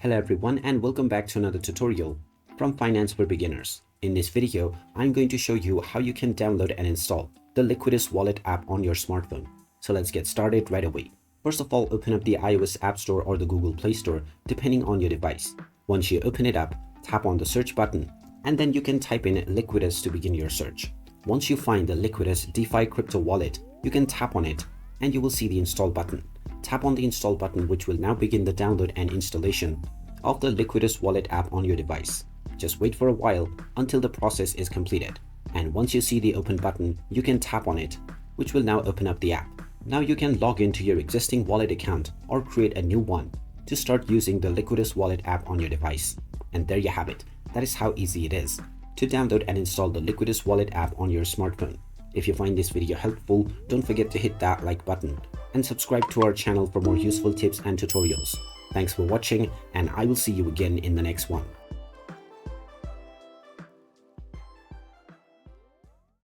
Hello everyone and welcome back to another tutorial from Finance for Beginners. In this video, I'm going to show you how you can download and install the Liquidus wallet app on your smartphone. So let's get started right away. First of all, open up the iOS App Store or the Google Play Store depending on your device. Once you open it up, tap on the search button and then you can type in Liquidus to begin your search. Once you find the Liquidus DeFi crypto wallet, you can tap on it and you will see the install button. Tap on the install button, which will now begin the download and installation of the Liquidus wallet app on your device. Just wait for a while until the process is completed. And once you see the open button, you can tap on it, which will now open up the app. Now you can log into your existing wallet account or create a new one to start using the Liquidus wallet app on your device. And there you have it. That is how easy it is to download and install the Liquidus wallet app on your smartphone. If you find this video helpful, don't forget to hit that like button and subscribe to our channel for more useful tips and tutorials. Thanks for watching, and I will see you again in the next one.